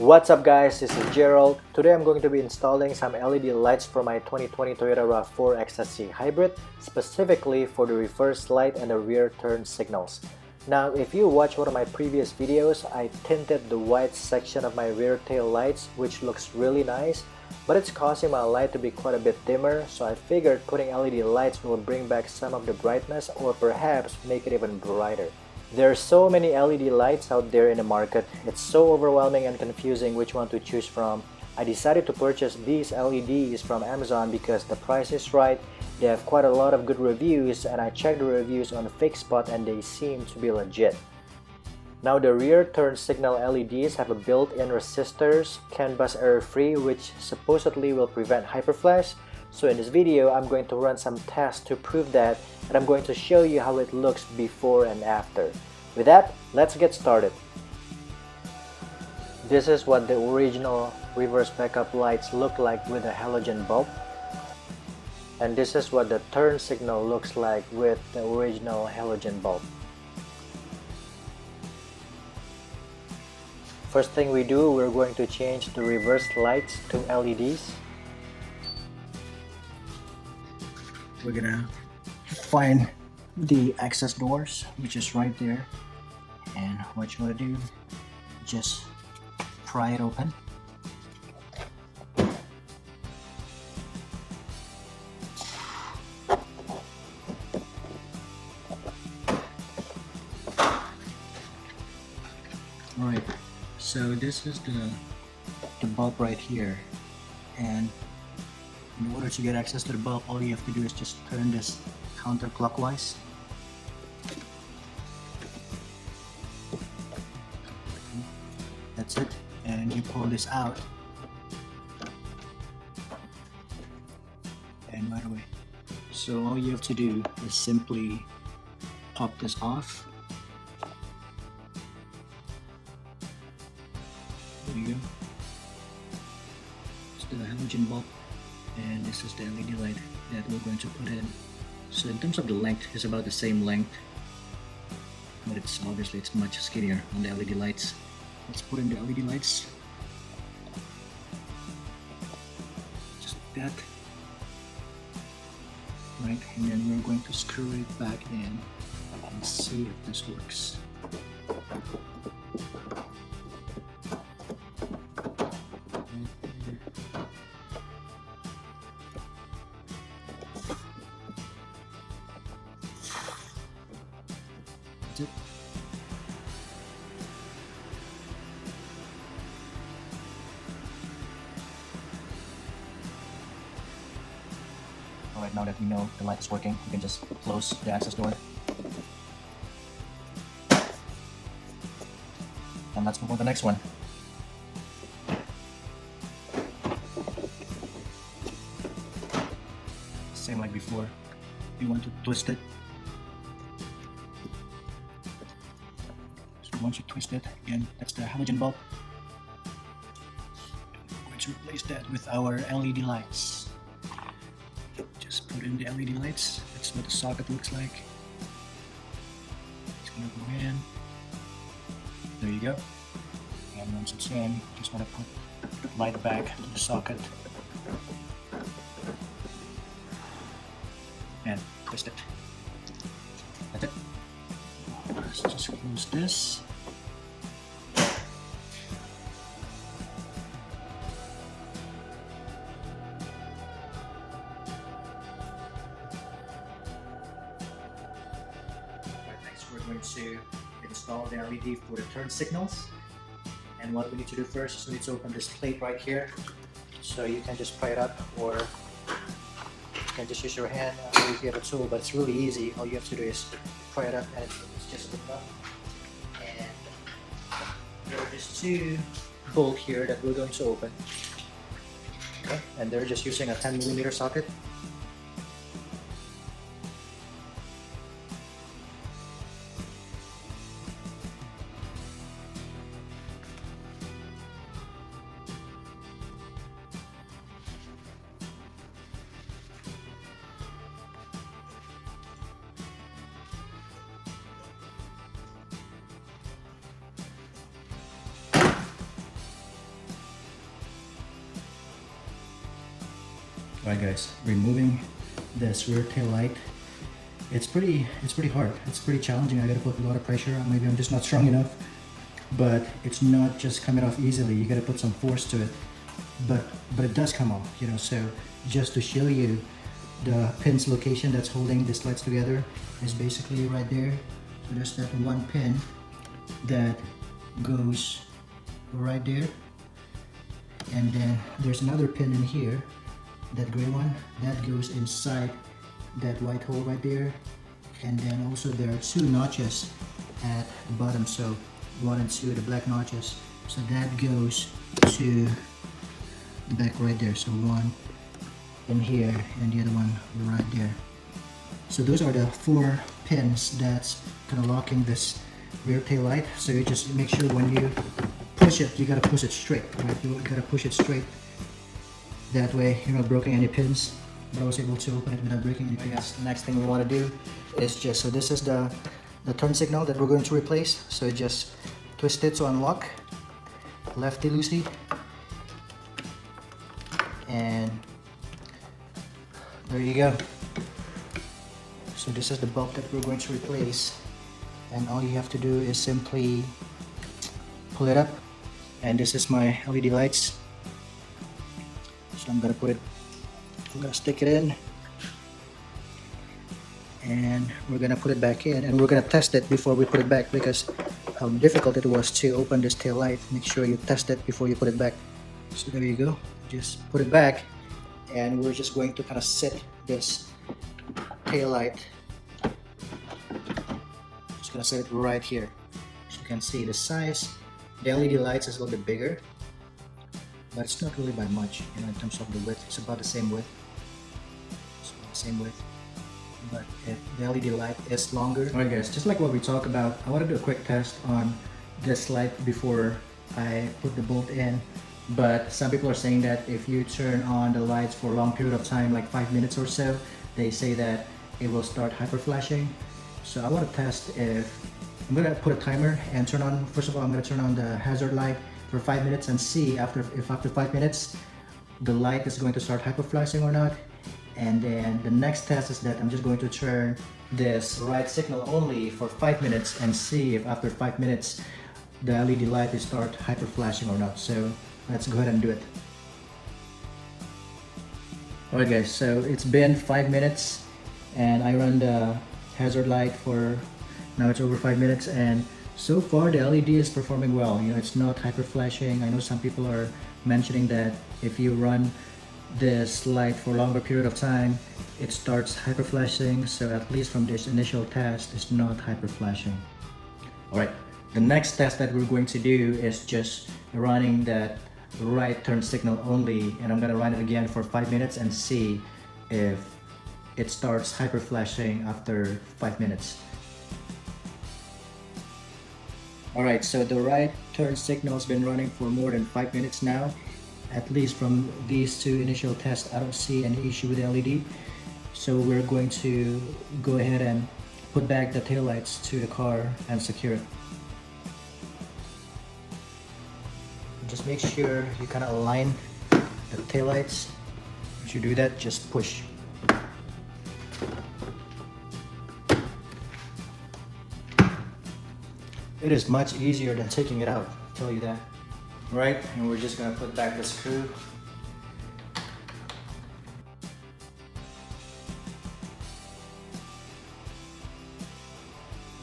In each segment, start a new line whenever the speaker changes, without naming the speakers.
What's up guys, this is Gerald. Today I'm going to be installing some LED lights for my 2020 Toyota RAV4 XSC Hybrid, specifically for the reverse light and the rear turn signals. Now if you watch one of my previous videos, I tinted the white section of my rear tail lights, which looks really nice, but it's causing my light to be quite a bit dimmer, so I figured putting LED lights will bring back some of the brightness or perhaps make it even brighter. There are so many LED lights out there in the market, it's so overwhelming and confusing which one to choose from. I decided to purchase these LEDs from Amazon because the price is right, they have quite a lot of good reviews, and I checked the reviews on FakeSpot and they seem to be legit. Now the rear turn signal LEDs have a built-in resistors, CANBUS error-free, which supposedly will prevent hyperflash. So in this video, I'm going to run some tests to prove that, and I'm going to show you how it looks before and after. With that, let's get started. This is what the original reverse backup lights look like with a halogen bulb. And this is what the turn signal looks like with the original halogen bulb. First thing we do, we're going to change the reverse lights to LEDs. We're gonna find the access doors, which is right there, and what you want to do, just pry it open. Alright, so this is the bulb right here, and in order to get access to the bulb, all you have to do is just turn this counterclockwise. That's it, and you pull this out. And by the way, so all you have to do is simply pop this off. There you go. It's the halogen bulb. And this is the LED light that we're going to put in. So in terms of the length, it's about the same length, but it's obviously much skinnier on the LED lights. Let's put in the LED lights. Just like that. Right, and then we're going to screw it back in and see if this works. It. Alright, now that we know the light is working, we can just close the access door. And let's move on to the next one. Same like before, you want to twist it. Once you twist it, again, that's the halogen bulb. We're going to replace that with our LED lights. Just put in the LED lights. That's what the socket looks like. It's gonna go in. There you go. And once it's in, just want to put the light back to the socket and twist it. That's it. Let's just close this. We're going to install the LED for the turn signals, and what we need to do first is we need to open this plate right here. So you can just pry it up, or you can just use your hand if you have a tool, but it's really easy. All you have to do is pry it up and it's just open up. And there are just two bolts here that we're going to open. Okay, and they're just using a 10mm socket. Alright guys, removing this rear tail light. It's pretty hard. It's pretty challenging. I gotta put a lot of pressure on. Maybe I'm just not strong enough, but it's not just coming off easily. You gotta put some force to it, but it does come off, you know. So just to show you, the pin's location that's holding these lights together is basically right there. So there's that one pin that goes right there, and then there's another pin in here, that gray one, that goes inside that white hole right there. And then also there are two notches at the bottom, so 1 and 2, the black notches, so that goes to the back right there. So one in here and the other one right there. So those are the 4 pins that's kind of locking this rear tail light. So you just make sure when you push it, you gotta push it straight, right? You gotta push it straight. That way you're not breaking any pins. But I was able to open it without breaking any pins. The next thing we want to do is just, so this is the turn signal that we're going to replace. So just twist it to unlock, lefty loosey, and there you go. So this is the bulb that we're going to replace, and all you have to do is simply pull it up. And this is my LED lights. So I'm gonna stick it in, and we're gonna put it back in, and we're gonna test it before we put it back, because how difficult it was to open this tail light. Make sure you test it before you put it back. So there you go, just put it back, and we're just going to kind of set this tail light. Just gonna set it right here. As you can see, the size, the LED lights is a little bit bigger, but it's not really by much, you know, in terms of the width. It's about the same width. But if the LED light is longer. Alright guys, just like what we talked about, I want to do a quick test on this light before I put the bolt in. But some people are saying that if you turn on the lights for a long period of time, like 5 minutes or so, they say that it will start hyper flashing. So I want to test if I'm gonna put a timer and turn on. First of all, I'm gonna turn on the hazard light for 5 minutes and see if after 5 minutes the light is going to start hyper flashing or not. And then the next test is that I'm just going to turn this right signal only for 5 minutes and see if after 5 minutes the LED light will start hyper flashing or not. So let's go ahead and do it. Alright guys, so it's been 5 minutes and I run the hazard light for, now it's over 5 minutes, and so far the LED is performing well. You know, it's not hyper flashing. I know some people are mentioning that if you run this light for a longer period of time, it starts hyper flashing. So at least from this initial test, it's not hyper flashing. Alright, the next test that we're going to do is just running that right turn signal only, and I'm gonna run it again for 5 minutes and see if it starts hyper flashing after 5 minutes. Alright, so the right turn signal has been running for more than 5 minutes now. At least from these 2 initial tests, I don't see any issue with the LED. So we're going to go ahead and put back the taillights to the car and secure it. Just make sure you kind of align the taillights. Once you do that, just push. It is much easier than taking it out, I'll tell you that. Right, and we're just gonna put back the screw.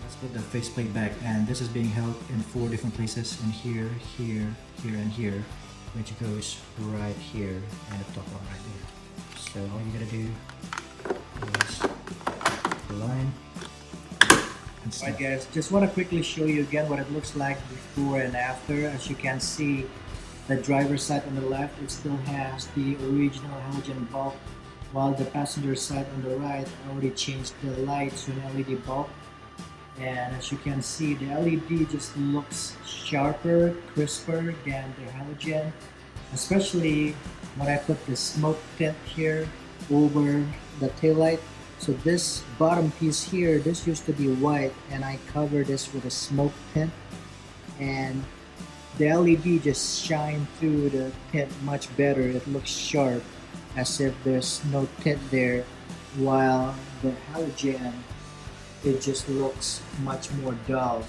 Let's put the faceplate back, and this is being held in 4 different places, in here, here, here, and here, which goes right here and the top one right there. So all you gotta do is align. Alright guys, just want to quickly show you again what it looks like before and after. As you can see, the driver's side on the left, it still has the original halogen bulb, while the passenger side on the right, I already changed the light to an LED bulb. And as you can see, the LED just looks sharper, crisper than the halogen, especially when I put the smoke tint here over the taillight. So this bottom piece here, this used to be white, and I covered this with a smoke tint, and the LED just shine through the tint much better. It looks sharp, as if there's no tint there, while the halogen, it just looks much more dull.